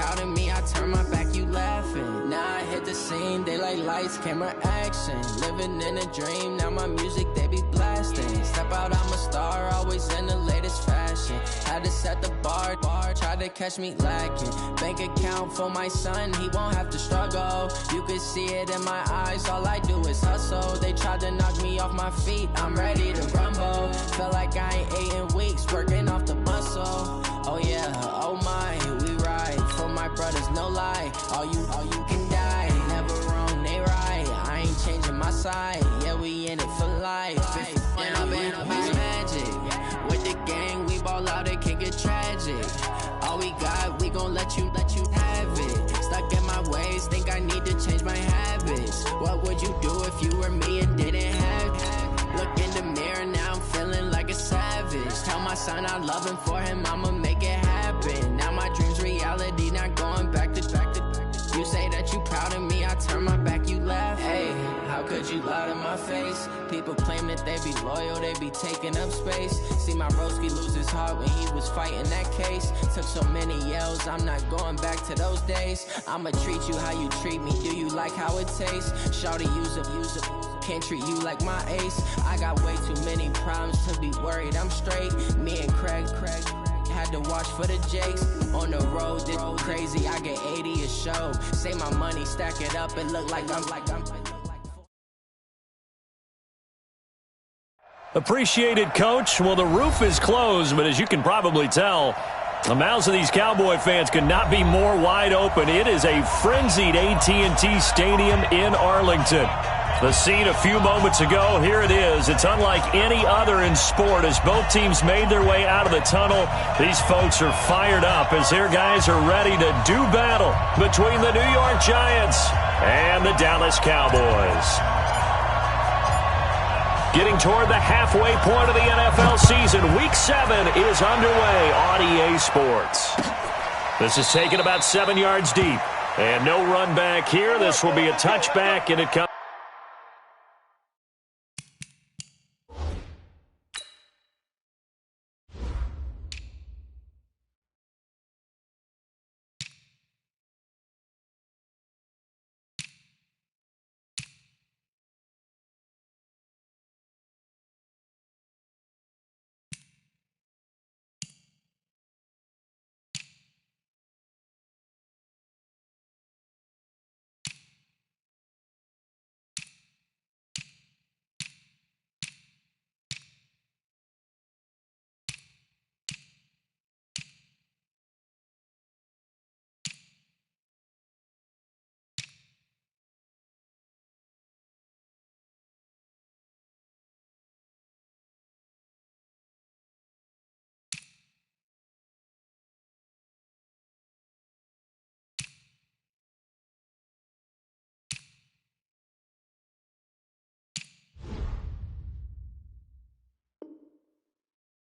proud of me, I turn my back, you laughing. Now I hit the scene, they like lights, camera, action. Living in a dream, now my music, they be blasting. Step out, I'm a star, always in the latest fashion. Had to set the bar, try to catch me lacking. Bank account for my son, he won't have to struggle. You can see it in my eyes, all I do is hustle. They tried to knock me off my feet, I'm ready to rumble. Felt like I ain't ate in weeks, working off the muscle. Oh yeah, oh my, we ride for my brothers, no lie. All you can die, never wrong, they right. I ain't changing my side, yeah, we in it for life. And I've been magic with the gang, we ball out, it can get tragic. All we got, we gon' let you have it. Stuck in my ways, think I need to change my habits. What would you do if you were me and didn't have it? Look in the mirror, now I'm feeling like a savage. Tell my son I love him, for him I'ma make it happen. Now my dream's reality, not going back to. You say that you proud of me, I turn my back, you laugh. Hey, how could you lie to my face? People claim that they be loyal, they be taking up space. See my broski lose his heart when he was fighting that case. Took so many yells, I'm not going back to those days. I'ma treat you how you treat me, do you like how it tastes? Shawty, use up, can't treat you like my ace. I got way too many problems to be worried, I'm straight. Me and Craig had to watch for the Jakes. On the road, this crazy, I get 80 a show. Say my money, stack it up, and look like I'm Appreciated, Coach. Well, the roof is closed, but as you can probably tell, the mouths of these Cowboy fans could not be more wide open. It is a frenzied AT&T Stadium in Arlington. The scene a few moments ago, here it is. It's unlike any other in sport. As both teams made their way out of the tunnel, these folks are fired up as their guys are ready to do battle between the New York Giants and the Dallas Cowboys. Getting toward the halfway point of the NFL season, Week 7 is underway on EA Sports. This is taken about 7 yards deep. And no run back here. This will be a touchback, and it comes.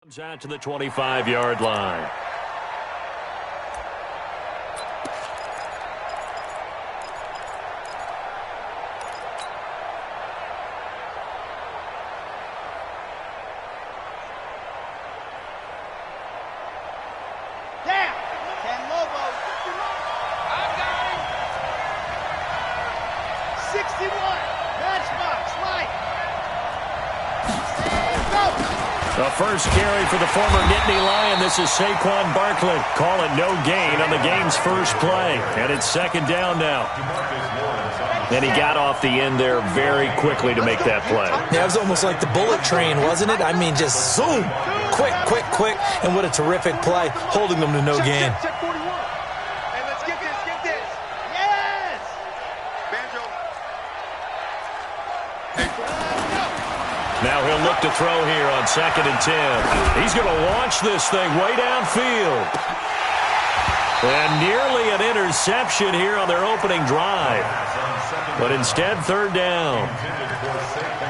Comes out to the 25-yard line. The first carry for the former Nittany Lion. This is Saquon Barkley. Call it no gain on the game's first play. And it's second down now. And he got off the end there very quickly to make that play. Yeah, it was almost like the bullet train, wasn't it? I mean, just zoom. Quick. And what a terrific play, holding them to no gain. Now he'll look to throw here on 2nd and 10. He's going to launch this thing way downfield. And nearly an interception here on their opening drive. But instead, third down.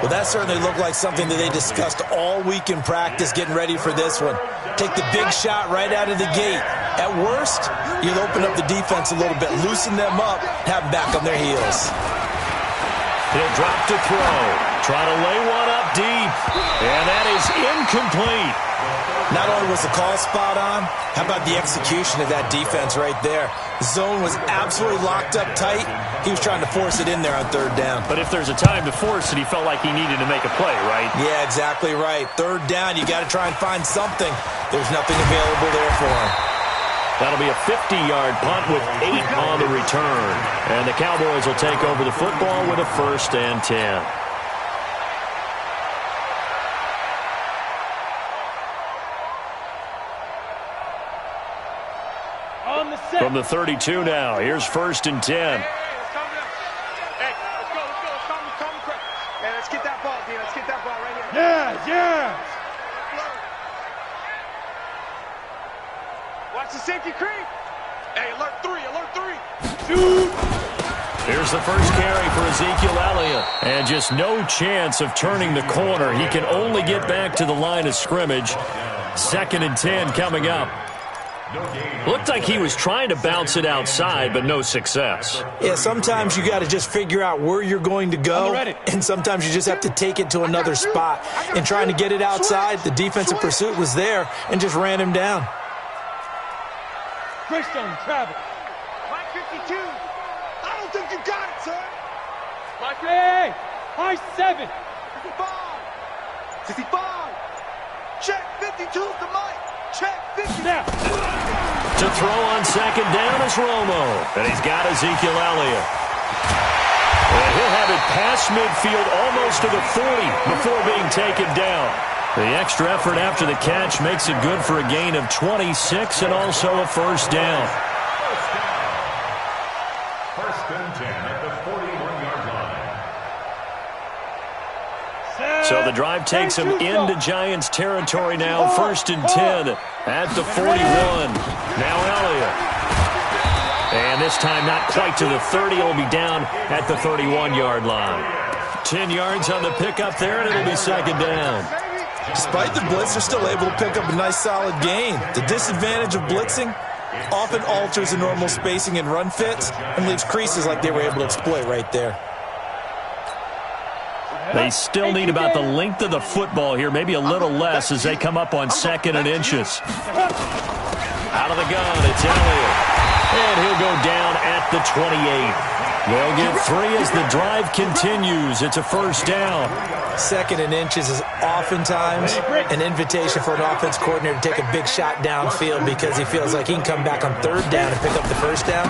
Well, that certainly looked like something that they discussed all week in practice, getting ready for this one. Take the big shot right out of the gate. At worst, you'll open up the defense a little bit, loosen them up, have them back on their heels. He'll drop to throw. Try to lay one up deep. And that is incomplete. Not only was the call spot on, how about the execution of that defense right there? The zone was absolutely locked up tight. He was trying to force it in there on third down. But if there's a time to force it, he felt like he needed to make a play, right? Yeah, exactly right. Third down, you got to try and find something. There's nothing available there for him. That'll be a 50-yard punt with 8 on the return. And the Cowboys will take over the football with a 1st and 10. From the 32 now, here's 1st and 10. Hey, let's go. Hey, let's get that ball, D. Let's get that ball right here. Yeah. Watch the safety creep. Hey, alert 3. Shoot. Here's the first carry for Ezekiel Elliott. And just no chance of turning the corner. He can only get back to the line of scrimmage. 2nd and 10 coming up. Looked like he was trying to bounce it outside, but no success. Yeah, sometimes you got to just figure out where you're going to go, and sometimes you just have to take it to another spot. And trying to get it outside, the defensive pursuit was there and just ran him down. Greystone, travel. Mike 52. I don't think you got it, sir. Mike, hey, high 7. 65. Check 52 to Mike. Check 50 now. To throw on 2nd down is Romo. And he's got Ezekiel Elliott. And he'll have it past midfield almost to the 40 before being taken down. The extra effort after the catch makes it good for a gain of 26 and also a 1st down. 1st and 10 at the 41-yard line. So the drive takes him into Giants territory now. 1st and 10 at the 41. Now Elliott. And this time not quite to the 30. It'll be down at the 31-yard line. 10 yards on the pickup there, and it'll be 2nd down. Despite the blitz, they're still able to pick up a nice solid gain. The disadvantage of blitzing often alters the normal spacing and run fits and leaves creases like they were able to exploit right there. They still need about the length of the football here, maybe a little less as they come up on 2nd and inches. Out of the gun, it's Elliott. And he'll go down at the 28. They'll get 3 as the drive continues. It's a 1st down. 2nd and inches is oftentimes an invitation for an offense coordinator to take a big shot downfield because he feels like he can come back on 3rd down and pick up the 1st down.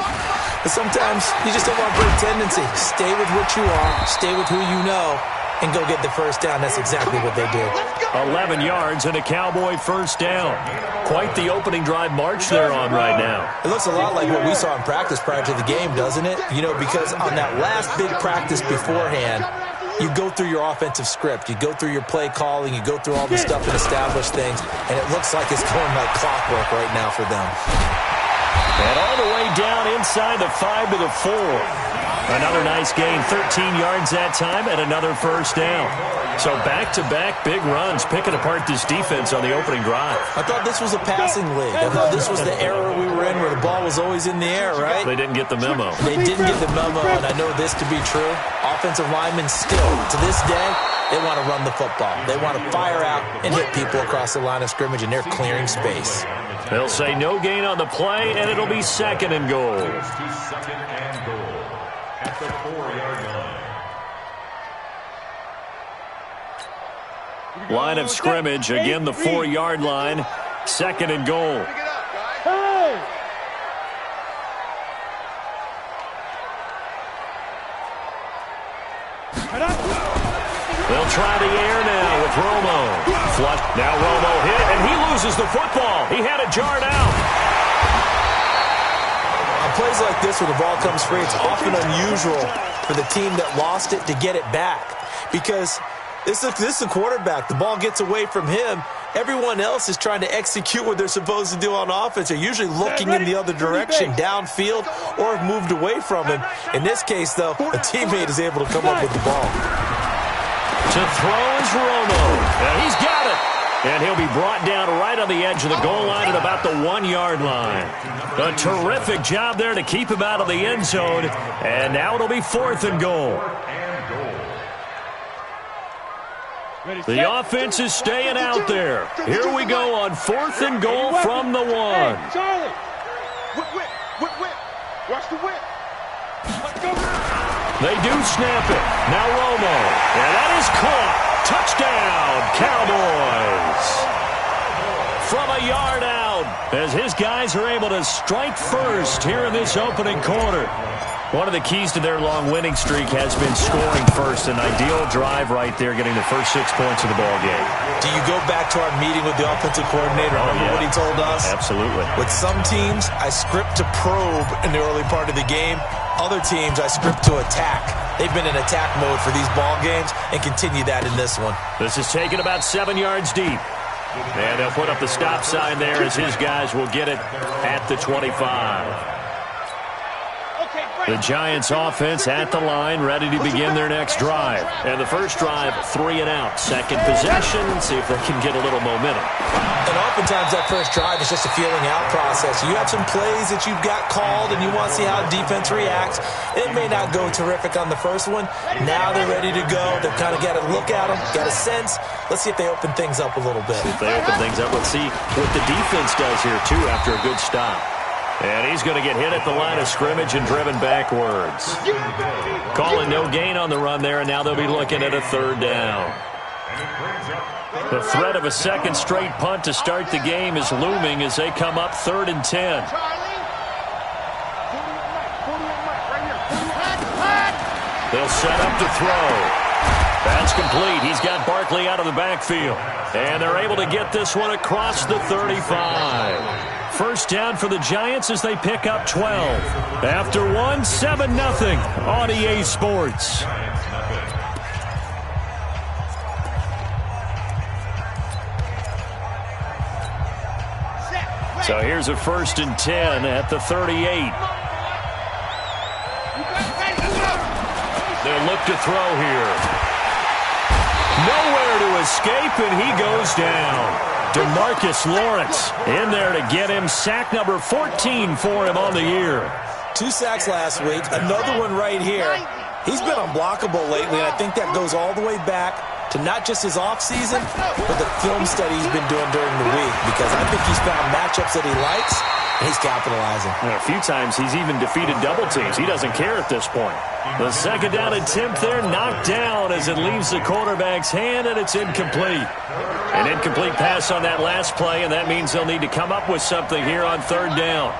But sometimes you just don't want great tendency. Stay with what you are, stay with who you know, and go get the 1st down. That's exactly what they did. 11 yards and a Cowboy 1st down. Quite the opening drive march they're on right now. It looks a lot like what we saw in practice prior to the game, doesn't it? You know, because on that last big practice beforehand, you go through your offensive script. You go through your play calling. You go through all the stuff and establish things. And it looks like it's going like clockwork right now for them. And all the way down inside the 5 to the 4. Another nice gain, 13 yards that time, and another 1st down. So back-to-back big runs, picking apart this defense on the opening drive. I thought this was a passing league. I thought this was the era we were in where the ball was always in the air, right? They didn't get the memo. They didn't get the memo, and I know this to be true. Offensive linemen still, to this day, they want to run the football. They want to fire out and hit people across the line of scrimmage, and they're clearing space. They'll say no gain on the play, and it'll be 2nd and goal. 2nd and goal at the 4-yard line. Line of scrimmage, again the 4-yard line. 2nd and goal. They'll try the air now with Romo. Flush. Now Romo hit, and he loses the football. He had it jarred out. On plays like this where the ball comes free, it's often unusual for the team that lost it to get it back. Because this is the quarterback. The ball gets away from him. Everyone else is trying to execute what they're supposed to do on offense. They're usually looking in the other direction, downfield, or have moved away from him. In this case, though, a teammate is able to come up with the ball. To throw is Romo. And he's got it. And he'll be brought down right on the edge of the goal line at about the 1-yard line. A terrific job there to keep him out of the end zone. And now it'll be 4th and goal. The offense is staying out there. Here we go on 4th and goal from the 1. Hey, Charlie. Whip. Watch the whip. Let's go. They do snap it. Now Romo. And that is caught. Touchdown, Cowboys. From a yard out, as his guys are able to strike first here in this opening quarter. One of the keys to their long winning streak has been scoring first. An ideal drive right there, getting the first 6 points of the ball game. Do you go back to our meeting with the offensive coordinator? Remember what he told us? Absolutely. With some teams, I script to probe in the early part of the game. Other teams, I script to attack. They've been in attack mode for these ball games and continue that in this one. This is taken about 7 yards deep. And they'll put up the stop sign there as his guys will get it at the 25. The Giants offense at the line, ready to begin their next drive. And the first drive, 3 and out. Second possession, see if they can get a little momentum. And oftentimes that first drive is just a feeling out process. You have some plays that you've got called and you want to see how defense reacts. It may not go terrific on the first one. Now they're ready to go. They've kind of got to look at them, got a sense. Let's see if they open things up a little bit. See if they open things up. Let's see what the defense does here, too, after a good stop. And he's going to get hit at the line of scrimmage and driven backwards. Calling no gain on the run there, and now they'll be looking at a 3rd down. The threat of a second straight punt to start the game is looming as they come up 3rd and 10. They'll set up to throw. That's complete. He's got Barkley out of the backfield. And they're able to get this one across the 35. First down for the Giants as they pick up 12. After 1, 7-0 on EA Sports. So here's a 1st and 10 at the 38. They'll look to throw here. Nowhere to escape, and he goes down. DeMarcus Lawrence in there to get him. Sack number 14 for him on the year. 2 sacks last week, another one right here. He's been unblockable lately, and I think that goes all the way back to not just his offseason, but the film study he's been doing during the week, because I think he's found matchups that he likes, and he's capitalizing. And a few times he's even defeated double teams. He doesn't care at this point. The second down attempt there knocked down as it leaves the quarterback's hand, and it's incomplete. An incomplete pass on that last play, and that means they'll need to come up with something here on 3rd down.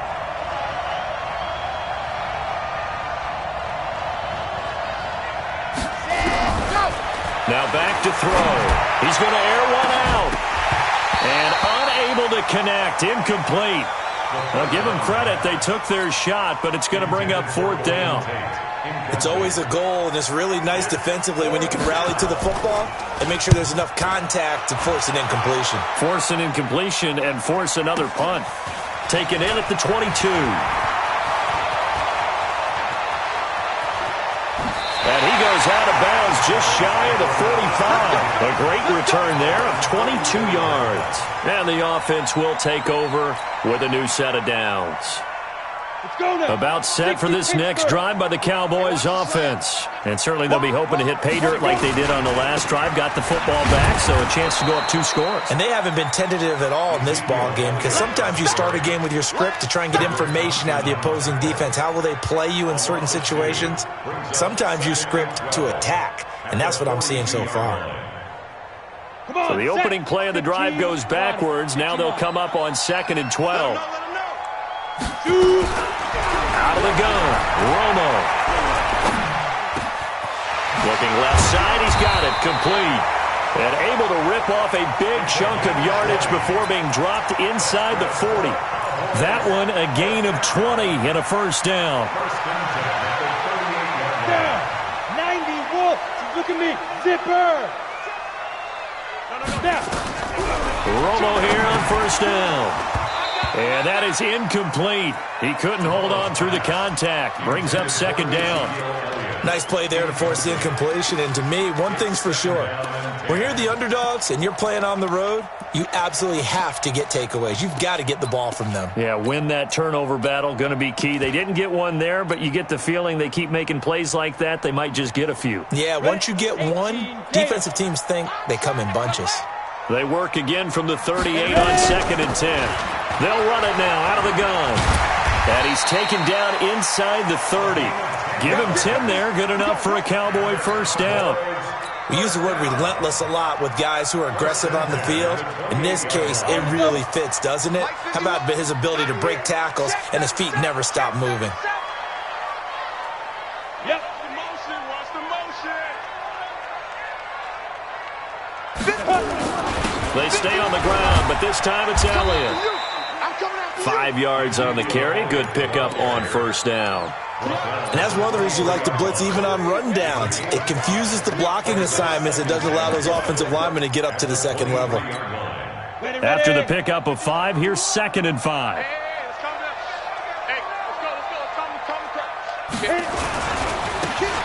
Now back to throw. He's going to air one out. And unable to connect. Incomplete. I'll give them credit. They took their shot, but it's going to bring up 4th down. It's always a goal, and it's really nice defensively when you can rally to the football and make sure there's enough contact to force an incompletion. Force an incompletion and force another punt. Taken in at the 22. And he goes out of bounds just shy of the 45. A great return there of 22 yards. And the offense will take over with a new set of downs. About set for this next drive by the Cowboys offense. And certainly they'll be hoping to hit pay dirt like they did on the last drive. Got the football back, so a chance to go up 2 scores. And they haven't been tentative at all in this ball game, because sometimes you start a game with your script to try and get information out of the opposing defense. How will they play you in certain situations? Sometimes you script to attack, and that's what I'm seeing so far. So the opening play of the drive goes backwards. Now they'll come up on 2nd and 12. Out of the gun, Romo. Looking left side, he's got it, complete. And able to rip off a big chunk of yardage before being dropped inside the 40. That one a gain of 20 and a first down. 90 Wolf, look at me, zipper. Romo here on first down. And that is incomplete. He couldn't hold on through the contact. Brings up 2nd down. Nice play there to force the incompletion, and to me, one thing's for sure. When you're the underdogs and you're playing on the road, you absolutely have to get takeaways. You've got to get the ball from them. Yeah, win that turnover battle, going to be key. They didn't get one there, but you get the feeling they keep making plays like that, they might just get a few. Yeah, once you get one, defensive teams think they come in bunches. They work again from the 38 on 2nd and 10. They'll run it now out of the gun. And he's taken down inside the 30. Give him 10 there, good enough for a Cowboy first down. We use the word relentless a lot with guys who are aggressive on the field. In this case, it really fits, doesn't it? How about his ability to break tackles and his feet never stop moving? Yep, the motion, watch the motion. They stay on the ground, but this time it's Elliott. 5 yards on the carry. Good pickup on first down. And that's one of the reasons you like to blitz even on run downs. It confuses the blocking assignments. It doesn't allow those offensive linemen to get up to the second level. After the pickup of 5, here's 2nd and 5.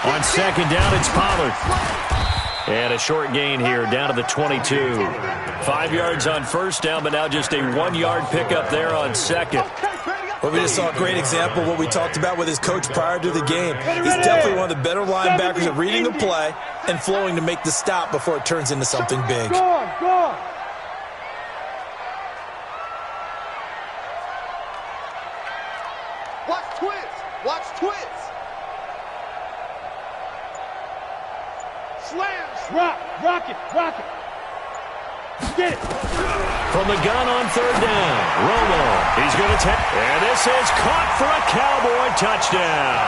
On 2nd down, it's Pollard. And a short gain here down to the 22. 5 yards on first down, but now just a 1-yard pickup there on 2nd. Well, we just saw a great example of what we talked about with his coach prior to the game. He's definitely one of the better linebackers at reading the play and flowing to make the stop before it turns into something big. Go on. Watch twins. Slams. Rock it. Get it. From the gun on 3rd down, Romo. He's going to take, and this is caught for a Cowboy touchdown.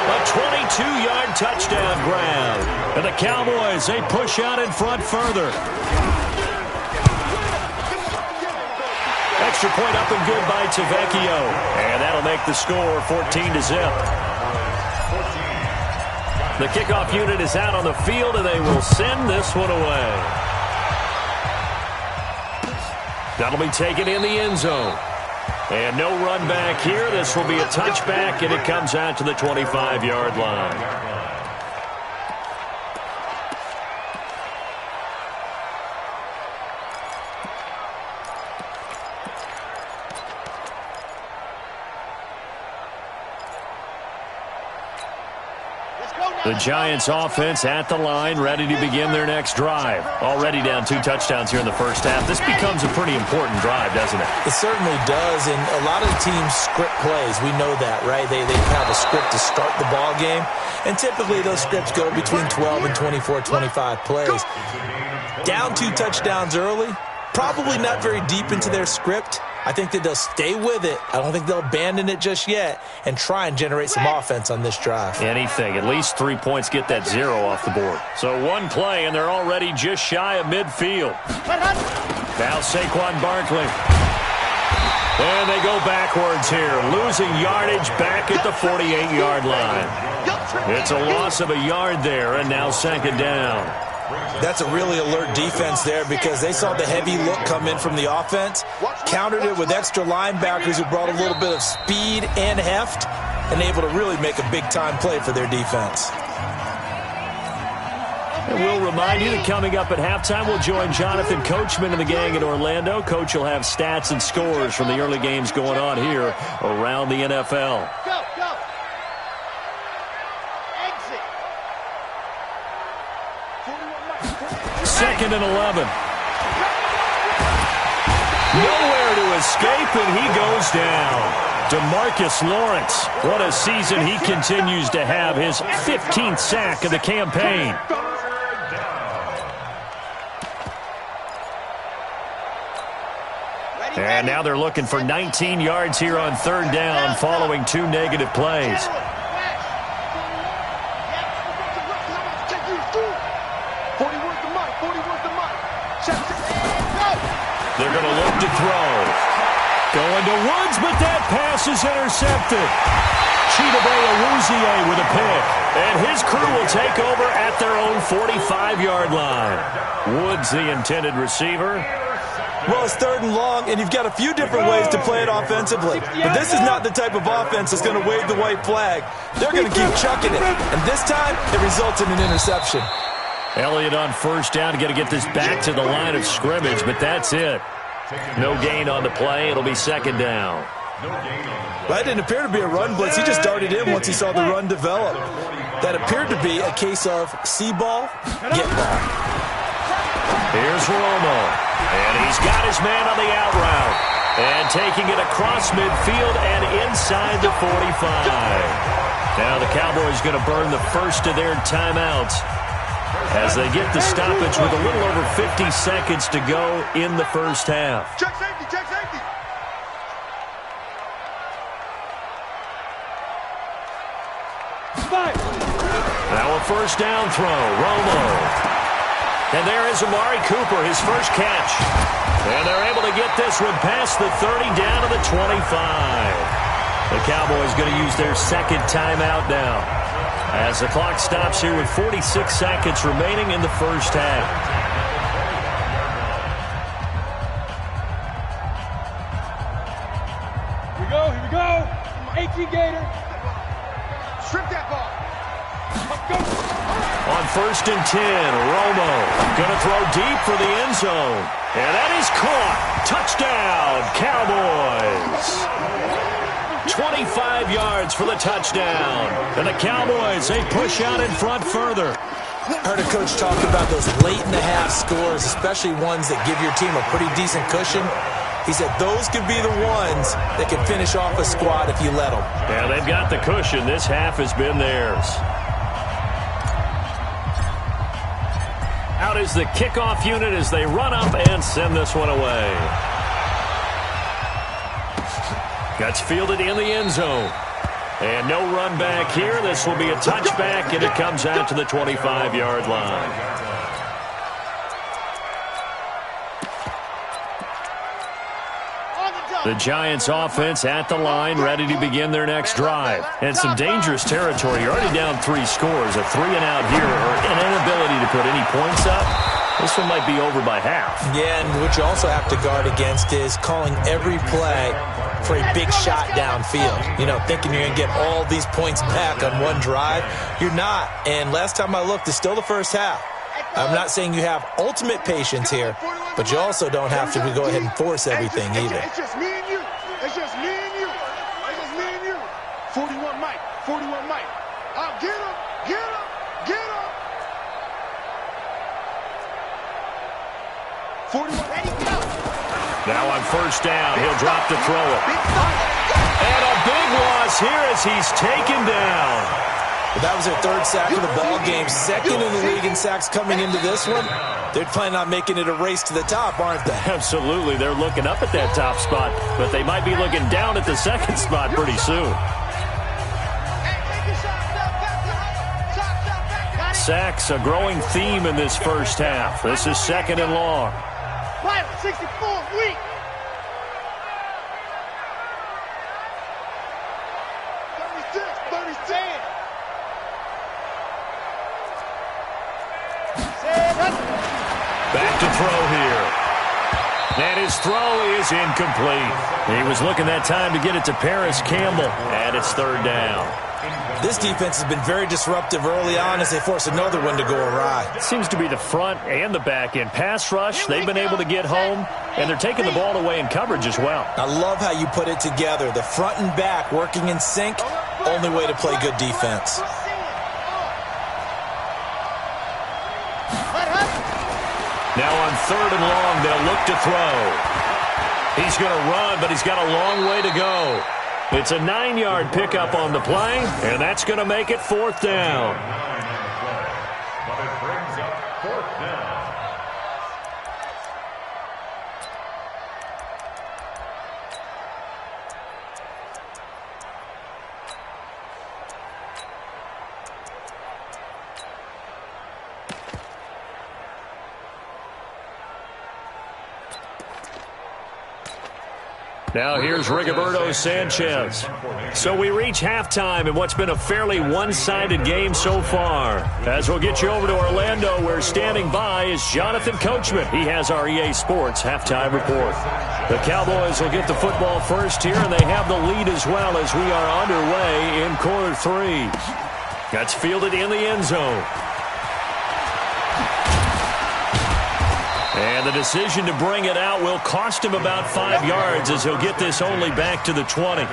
A 22-yard touchdown grab. And the Cowboys, they push out in front further. Extra point up and good by Tavecchio. And that'll make the score 14-0. The kickoff unit is out on the field, and they will send this one away. That'll be taken in the end zone. And no run back here. This will be a touchback, and it comes out to the 25-yard line. The Giants offense at the line, ready to begin their next drive. Already down 2 touchdowns here in the first half. This becomes a pretty important drive, doesn't it? It certainly does, and a lot of the teams script plays. We know that, right? They have a script to start the ball game, and typically those scripts go between 12 and 24, 25 plays. Down 2 touchdowns early, probably not very deep into their script. I think that they'll stay with it. I don't think they'll abandon it just yet and try and generate some offense on this drive. Anything. At least 3 points, get that 0 off the board. So 1 play, and they're already just shy of midfield. Now Saquon Barkley. And they go backwards here, losing yardage back at the 48-yard line. It's a loss of a yard there, and now 2nd down. That's a really alert defense there because they saw the heavy look come in from the offense, countered it with extra linebackers who brought a little bit of speed and heft, and able to really make a big-time play for their defense. And we'll remind you that coming up at halftime, we'll join Jonathan Coachman and the gang in Orlando. Coach will have stats and scores from the early games going on here around the NFL. Go. 2nd and 11. Nowhere to escape, and he goes down. DeMarcus Lawrence, what a season he continues to have, his 15th sack of the campaign. And now they're looking for 19 yards here on 3rd down following 2 negative plays. They're going to look to throw. Going to Woods, but that pass is intercepted. Chidobe Awuzie with a pick. And his crew will take over at their own 45-yard line. Woods, the intended receiver. Well, it's 3rd and long, and you've got a few different ways to play it offensively. But this is not the type of offense that's going to wave the white flag. They're going to keep chucking it. And this time, it results in an interception. Elliott on 1st down. Got to get this back to the line of scrimmage, but that's it. No gain on the play. It'll be 2nd down. That didn't appear to be a run blitz. He just darted in once he saw the run develop. That appeared to be a case of see ball, get ball. Here's Romo, and he's got his man on the out route. And taking it across midfield and inside the 45. Now the Cowboys going to burn the first of their timeouts as they get the stoppage with a little over 50 seconds to go in the first half. Check safety, check safety. Now a 1st down throw, Romo. And there is Amari Cooper, his first catch. And they're able to get this one past the 30 down to the 25. The Cowboys going to use their 2nd timeout now as the clock stops here with 46 seconds remaining in the first half. Here we go. 18 Gator. Strip that ball. On 1st and 10, Romo going to throw deep for the end zone. And that is caught. Touchdown, Cowboys. 25 yards for the touchdown. And the Cowboys, they push out in front further. Heard a coach talk about those late-in-the-half scores, especially ones that give your team a pretty decent cushion. He said those could be the ones that can finish off a squad if you let them. Yeah, they've got the cushion. This half has been theirs. Out is the kickoff unit as they run up and send this one away. Gets fielded in the end zone. And no run back here. This will be a touchback, and it comes out to the 25-yard line. The Giants offense at the line, ready to begin their next drive. And some dangerous territory. You're already down 3 scores. A 3-and-out here, or an inability to put any points up. This one might be over by half. Yeah, and what you also have to guard against is calling every play for a big shot downfield. You know, thinking you're going to get all these points back on one drive. You're not. And last time I looked, it's still the first half. I'm not saying you have ultimate patience here, but you also don't have to go ahead and force everything either. It's just me and you. It's just me and you. It's just me and you. 41 Mike. 41 Mike. Get him. Get him. Get him. 41. Ready, go. Now on 1st down, he'll drop to throw it. And a big loss here as he's taken down. But that was their 3rd sack of the ball game. 2nd in the league in sacks coming into this one. They're planning on making it a race to the top, aren't they? Absolutely. They're looking up at that top spot, but they might be looking down at the 2nd spot pretty soon. Sacks, a growing theme in this first half. This is 2nd and long. 64, weak. Back to throw here. And his throw is incomplete. He was looking that time to get it to Paris Campbell, and it's 3rd down. This defense has been very disruptive early on as they force another one to go awry. It seems to be the front and the back end. Pass rush, they've been able to get home, and they're taking the ball away in coverage as well. I love how you put it together. The front and back working in sync, only way to play good defense. Now on 3rd and long, they'll look to throw. He's going to run, but he's got a long way to go. It's a 9-yard pickup on the play, and that's going to make it 4th down. But it brings up 4th down. Now here's Rigoberto Sanchez. So we reach halftime in what's been a fairly one-sided game so far. As we'll get you over to Orlando, where standing by is Jonathan Coachman. He has our EA Sports halftime report. The Cowboys will get the football first here, and they have the lead as well as we are underway in quarter 3. That's fielded in the end zone. And the decision to bring it out will cost him about 5 yards, as he'll get this only back to the 20.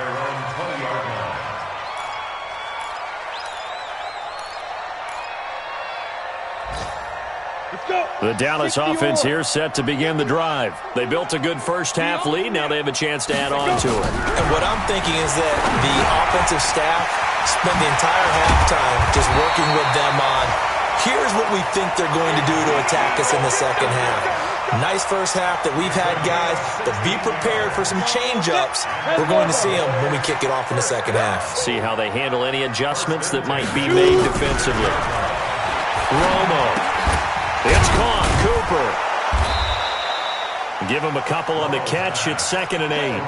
The Dallas offense here set to begin the drive. They built a good first-half lead. Now they have a chance to add on to it. And what I'm thinking is that the offensive staff spent the entire halftime just working with them on, here's what we think they're going to do to attack us in the second half. Nice first half that we've had, guys, but be prepared for some change-ups. We're going to see them when we kick it off in the second half. See how they handle any adjustments that might be made defensively. Romo. It's caught. Cooper. Give him a couple on the catch. It's 2nd and 8.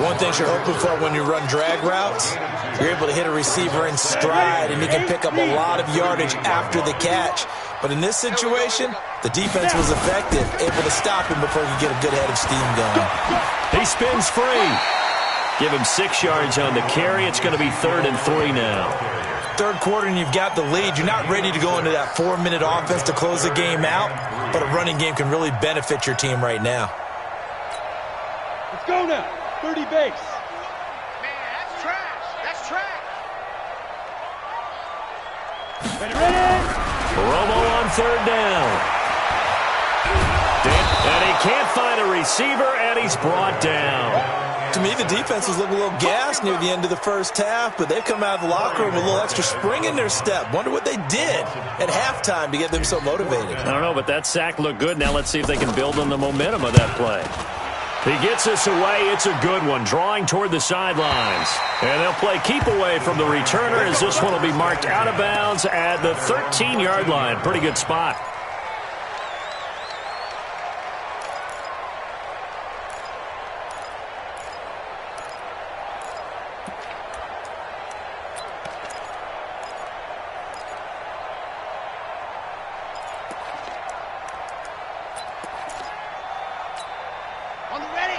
One thing you're hoping for when you run drag routes, you're able to hit a receiver in stride, and you can pick up a lot of yardage after the catch. But in this situation, the defense was effective, able to stop him before he could get a good head of steam going. He spins free. Give him 6 yards on the carry. It's going to be 3rd and 3 now. Third quarter and you've got the lead. You're not ready to go into that 4-minute offense to close the game out, but a running game can really benefit your team right now. Let's go now. 30 base. Man, that's trash. That's trash. Ready? Romo on 3rd down. And he can't find a receiver, and he's brought down. To me, the defense was looking a little gassed near the end of the first half, but they've come out of the locker room with a little extra spring in their step. Wonder what they did at halftime to get them so motivated. I don't know, but that sack looked good. Now let's see if they can build on the momentum of that play. He gets us away. It's a good one, drawing toward the sidelines. And they'll play keep away from the returner, as this one will be marked out of bounds at the 13-yard line. Pretty good spot.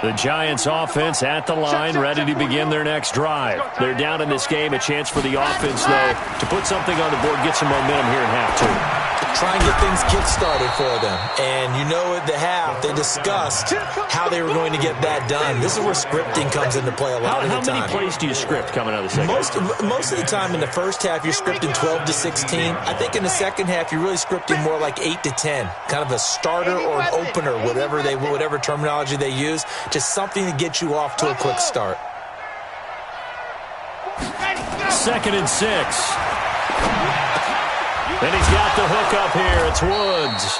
The Giants offense at the line, ready to begin their next drive. They're down in this game. A chance for the offense, though, to put something on the board, get some momentum here in half 2. Try and get things kick-started for them. And you know at the half, they discussed how they were going to get that done. This is where scripting comes into play a lot of the time. How many plays do you script coming out of the second half? Most of the time in the first half, you're scripting 12 to 16. I think in the second half, you're really scripting more like 8 to 10. Kind of a starter or an opener, whatever terminology they use. Just something to get you off to a quick start. 2nd and 6. And he's got the hook up here. It's Woods.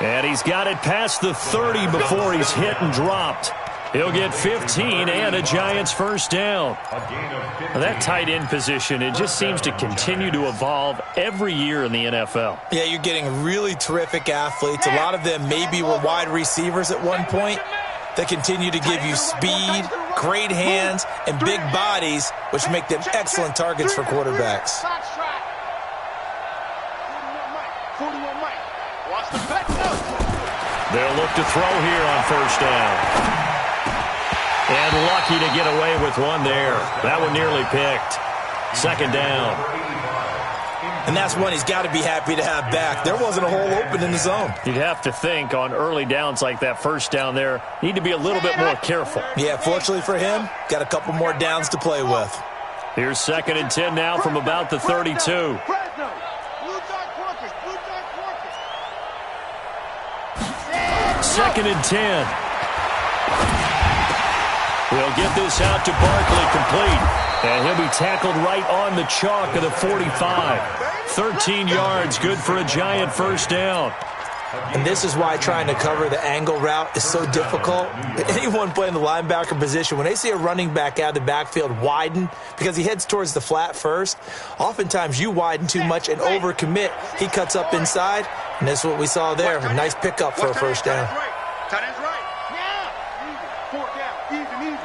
And he's got it past the 30 before he's hit and dropped. He'll get 15 and a Giants first down. Now, that tight end position, it just seems to continue to evolve every year in the NFL. Yeah, you're getting really terrific athletes. A lot of them maybe were wide receivers at one point. They continue to give you speed, great hands, and big bodies, which make them excellent targets for quarterbacks. They'll look to throw here on first down. And lucky to get away with one there. That one nearly picked. 2nd down. And that's one he's got to be happy to have back. There wasn't a hole open in the zone. You'd have to think on early downs like that first down there, need to be a little bit more careful. Yeah, fortunately for him, got a couple more downs to play with. Here's 2nd and 10 now from about the 32. 2nd and 10. We'll get this out to Barkley complete. And he'll be tackled right on the chalk of the 45. 13 yards, good for a Giant first down. And this is why trying to cover the angle route is so difficult. Anyone playing the linebacker position, when they see a running back out of the backfield widen, because he heads towards the flat first, oftentimes you widen too much and overcommit. He cuts up inside, and that's what we saw there. A nice pickup for a first down. Tight end's right. Yeah. Easy. 4th down. Easy.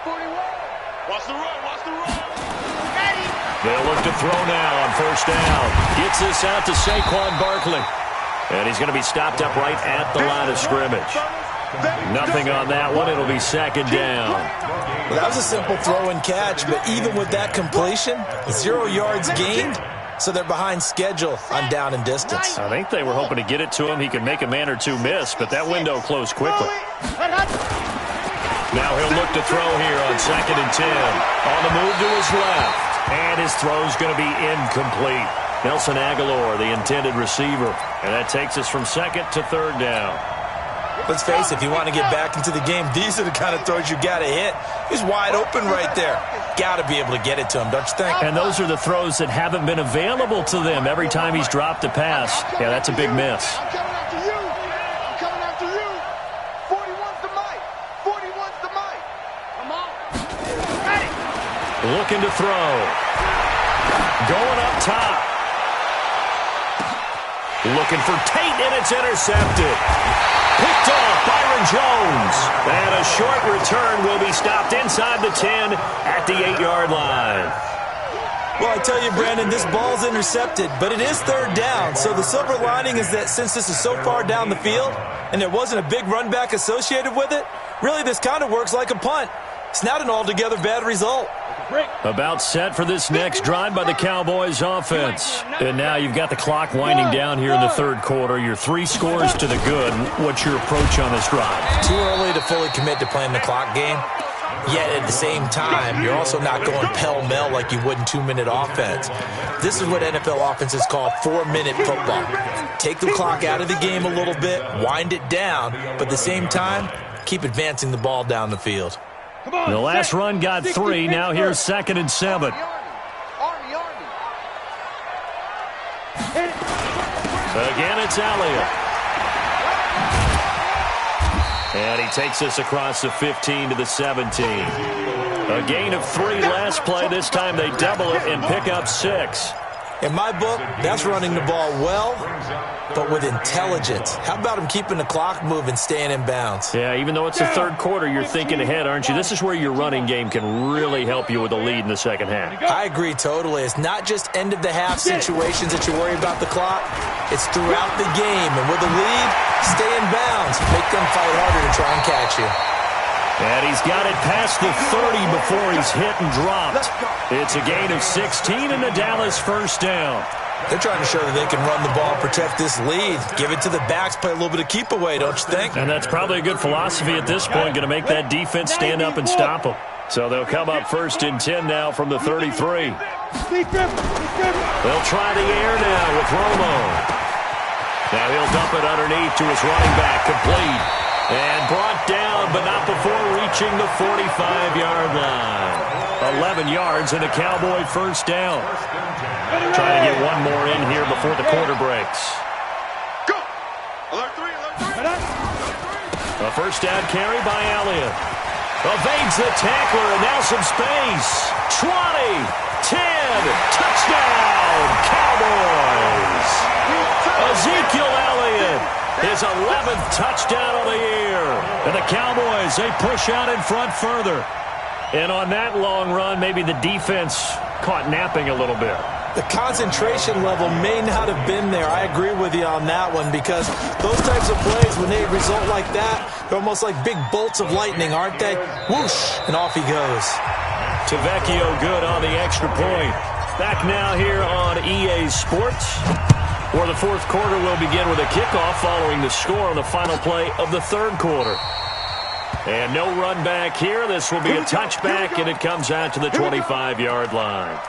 Watch the run, watch the run. They'll look to throw now on first down. Gets this out to Saquon Barkley. And he's going to be stopped up right at the line of scrimmage. Nothing on that one. It'll be second down. Well, that was a simple throw and catch, but even with that completion, 0 yards gained, so they're behind schedule on down and distance. I think they were hoping to get it to him. He could make a man or two miss, but that window closed quickly. Now he'll look to throw here on 2nd and 10. On the move to his left. And his throw's going to be incomplete. Nelson Aguilar, the intended receiver. And that takes us from 2nd to 3rd down. Let's face it, if you want to get back into the game, these are the kind of throws you got to hit. He's wide open right there. Got to be able to get it to him, don't you think? And those are the throws that haven't been available to them every time he's dropped a pass. Yeah, that's a big miss. I'm coming after you. I'm coming after you. 41's the mic. 41's the mic. Come on. Got it. Looking to throw. Going up top. Looking for Tate, and it's intercepted. Picked off Byron Jones. And a short return will be stopped inside the 10 at the 8-yard line. Well, I tell you, Brandon, this ball's intercepted, but it is 3rd down. So the silver lining is that since this is so far down the field and there wasn't a big run back associated with it, really this kind of works like a punt. It's not an altogether bad result. About set for this next drive by the Cowboys offense. And now you've got the clock winding down here in the 3rd quarter. You're 3 scores to the good. What's your approach on this drive? Too early to fully commit to playing the clock game. Yet at the same time, you're also not going pell-mell like you would in 2-minute offense. This is what NFL offenses call 4-minute football. Take the clock out of the game a little bit, wind it down, but at the same time, keep advancing the ball down the field. The last run got 3. Now here's 2nd and 7. Again, it's Elliott. And he takes this across the 15 to the 17. A gain of 3 last play. This time they double it and pick up 6. In my book, that's running the ball well, but with intelligence. How about him keeping the clock moving, staying in bounds? Yeah, even though it's the 3rd quarter, you're thinking ahead, aren't you? This is where your running game can really help you with a lead in the 2nd half. I agree totally. It's not just end-of-the-half situations that you worry about the clock. It's throughout the game. And with a lead, stay in bounds. Make them fight harder to try and catch you. And he's got it past the 30 before he's hit and dropped. It's a gain of 16 and the Dallas 1st down. They're trying to show that they can run the ball, protect this lead. Give it to the backs, play a little bit of keep away, don't you think? And that's probably a good philosophy at this point, going to make that defense stand up and stop them. So they'll come up 1st and 10 now from the 33. They'll try the air now with Romo. Now he'll dump it underneath to his running back, complete. And brought down, but not before reaching the 45-yard line. 11 yards and a Cowboy 1st down. Trying to get one more in here before the quarter breaks. Go! Alert 3, alert 3. A 1st down carry by Elliott. Evades the tackler, and now some space. 20, 10, touchdown, Cowboys. Ezekiel Elliott, his 11th touchdown of the year. And the Cowboys, they push out in front further. And on that long run, maybe the defense caught napping a little bit. The concentration level may not have been there. I agree with you on that one because those types of plays, when they result like that, they're almost like big bolts of lightning, aren't they? Whoosh, and off he goes. Tavecchio good on the extra point. Back now here on EA Sports, where the 4th quarter will begin with a kickoff following the score on the final play of the 3rd quarter. And no run back here. This will be a touchback, and it comes out to the 25-yard line.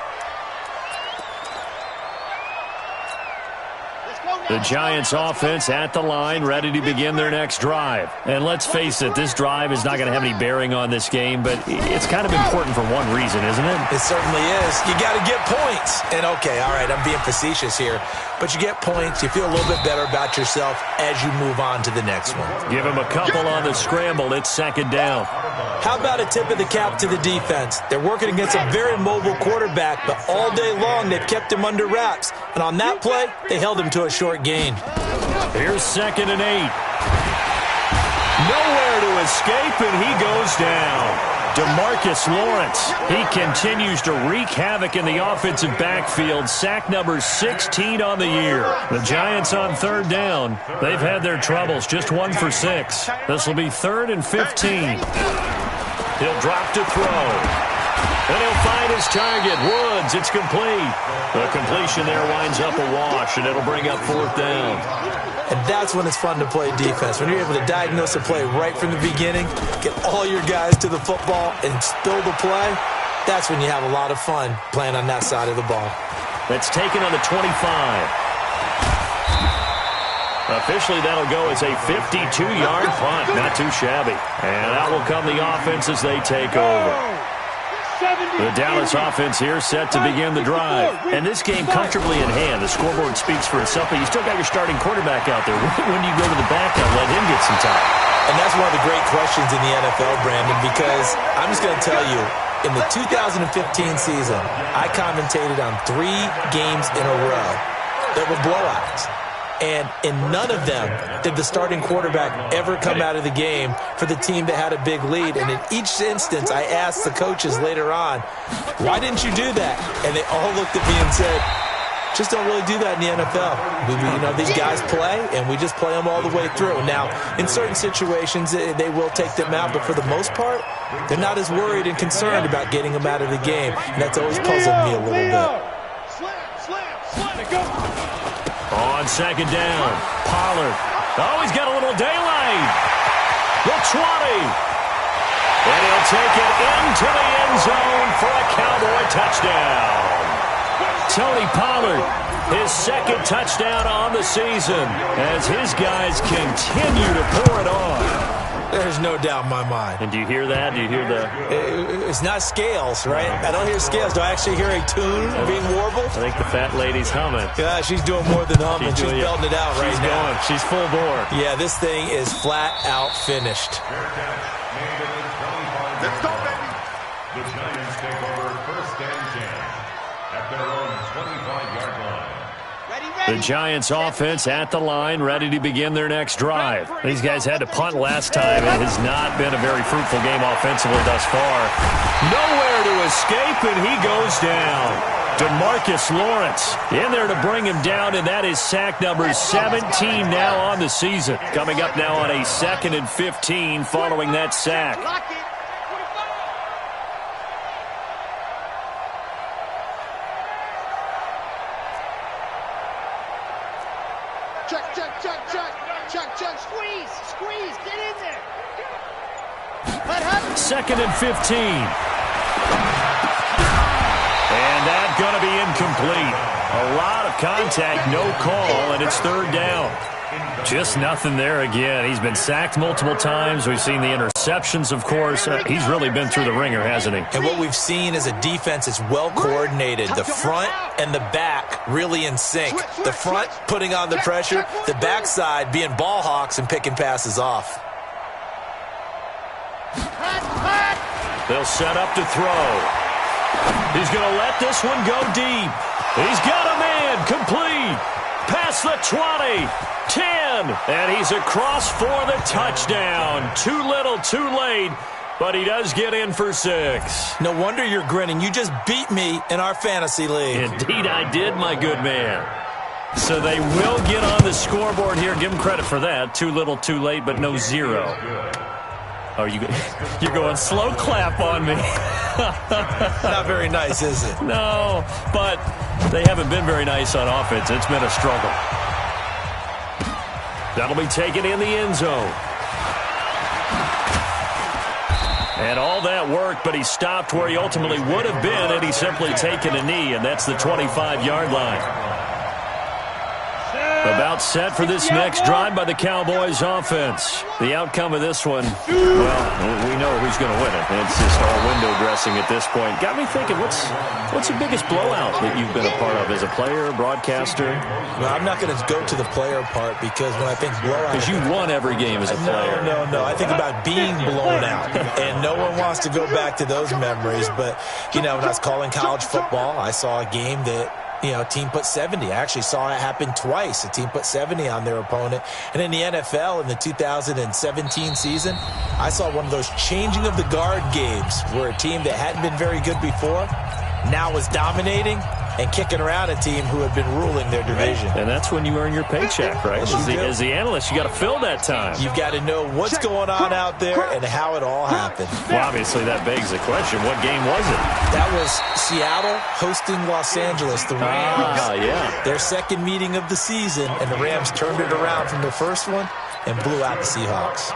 The Giants offense at the line, ready to begin their next drive. And let's face it, this drive is not going to have any bearing on this game, but it's kind of important for one reason, isn't it? It certainly is. You got to get points. And okay, all right, I'm being facetious here, but you get points, you feel a little bit better about yourself as you move on to the next one. Give him a couple on the scramble. It's 2nd down. How about a tip of the cap to the defense? They're working against a very mobile quarterback, but all day long they've kept him under wraps. And on that play, they held him to a short gain. Here's 2nd and 8. Nowhere to escape, and he goes down. DeMarcus Lawrence, he continues to wreak havoc in the offensive backfield. Sack number 16 on the year. The Giants on third down. They've had their troubles, just 1 for 6. This will be 3rd and 15. He'll drop to throw. And he'll find his target. Woods, it's complete. The completion there winds up a wash, and it'll bring up 4th down. And that's when it's fun to play defense. When you're able to diagnose a play right from the beginning, get all your guys to the football, and spill the play, that's when you have a lot of fun playing on that side of the ball. That's taken on the 25. Officially, that'll go as a 52-yard punt. Not too shabby. And out will come the offense as they take over. The Dallas offense here set to begin the drive. And this game comfortably in hand. The scoreboard speaks for itself, but you still got your starting quarterback out there. When do you go to the backup, let him get some time? And that's one of the great questions in the NFL, Brandon, because I'm just going to tell you, in the 2015 season, I commentated on 3 games in a row that were blowouts. And in none of them did the starting quarterback ever come out of the game for the team that had a big lead. And in each instance, I asked the coaches later on, why didn't you do that? And they all looked at me and said, just don't really do that in the NFL. These guys play, and we just play them all the way through. Now, in certain situations, they will take them out, but for the most part, they're not as worried and concerned about getting them out of the game. And that's always puzzled me a little bit. On 2nd down, Pollard. Oh, he's got a little daylight. The 20. And he'll take it into the end zone for a Cowboy touchdown. Tony Pollard, his 2nd touchdown on the season as his guys continue to pour it on. There's no doubt in my mind. And do you hear that? Do you hear the... It's not scales, right? I don't hear scales. Do I actually hear a tune being warbled? I think the fat lady's humming. Yeah, she's doing more than humming. She's belting it out right now. She's full bore. Yeah, this thing is flat out finished. Let's go, baby. The Giants take over 1st and 10 at their own 25-yard line. The Giants offense at the line, ready to begin their next drive. These guys had to punt last time. It has not been a very fruitful game offensively thus far. Nowhere to escape, and he goes down. DeMarcus Lawrence in there to bring him down, and that is sack number 17 now on the season. Coming up now on a 2nd and 15 following that sack. Check. Squeeze. Get in there. 2nd and 15. And that's going to be incomplete. A lot of contact, no call, and it's 3rd down. Just nothing there again. He's been sacked multiple times. We've seen the interceptions, of course. He's really been through the ringer, hasn't he? And what we've seen is a defense that's well coordinated. The front and the back really in sync. The front putting on the pressure. The backside being ball hawks and picking passes off. They'll set up to throw. He's going to let this one go deep. He's got a man. Complete. Past the 20. 10. And he's across for the touchdown. Too little, too late. But he does get in for 6. No wonder you're grinning. You just beat me in our fantasy league. Indeed I did, my good man. So they will get on the scoreboard here. Give them credit for that. Too little, too late, but no 0. Oh, you're going slow clap on me. Not very nice, is it? No, but they haven't been very nice on offense. It's been a struggle. That'll be taken in the end zone. And all that work, but he stopped where he ultimately would have been, and he's simply taken a knee, and that's the 25-yard line. About set for this next drive by the Cowboys offense. The outcome of this one, well, we know who's going to win it. It's just all window dressing at this point. Got me thinking, what's the biggest blowout that you've been a part of as a player, broadcaster? Well, I'm not going to go to the player part because when I think blowout... Because you won every game as a player. No. I think about being blown out. And no one wants to go back to those memories. But, when I was calling college football, I saw a game that team put 70. I actually saw it happen twice. A team put 70 on their opponent. And in the NFL in the 2017 season, I saw one of those changing of the guard games where a team that hadn't been very good before now was dominating and kicking around a team who had been ruling their division. And that's when you earn your paycheck, right? As the analyst, you got to fill that time. You've got to know what's going on out there and how it all happened. Well, obviously, that begs the question, what game was it? That was Seattle hosting Los Angeles, the Rams. Yeah. Their second meeting of the season, and the Rams turned it around from their first one and blew out the Seahawks.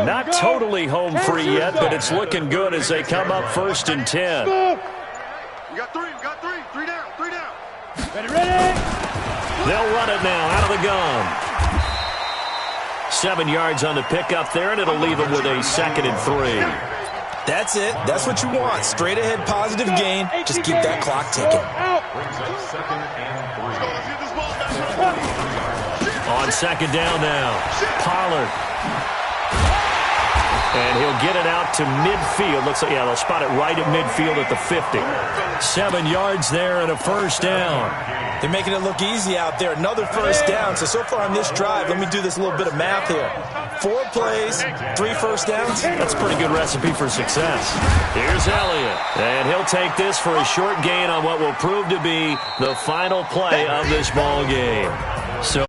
Not totally home free yet, but it's looking good as they come up 1st and 10. We got three down. Ready. They'll run it now out of the gun. 7 yards on the pickup there, and it'll leave them with a 2nd and 3. That's it. That's what you want. Straight ahead positive gain. Just keep that clock ticking. On 2nd down now, Pollard. And he'll get it out to midfield. Looks like, they'll spot it right at midfield at the 50. 7 yards there and a 1st down. They're making it look easy out there. Another 1st down. So far on this drive, let me do this little bit of math here. 4 plays, 3 1st downs. That's a pretty good recipe for success. Here's Elliott. And he'll take this for a short gain on what will prove to be the final play of this ball game. So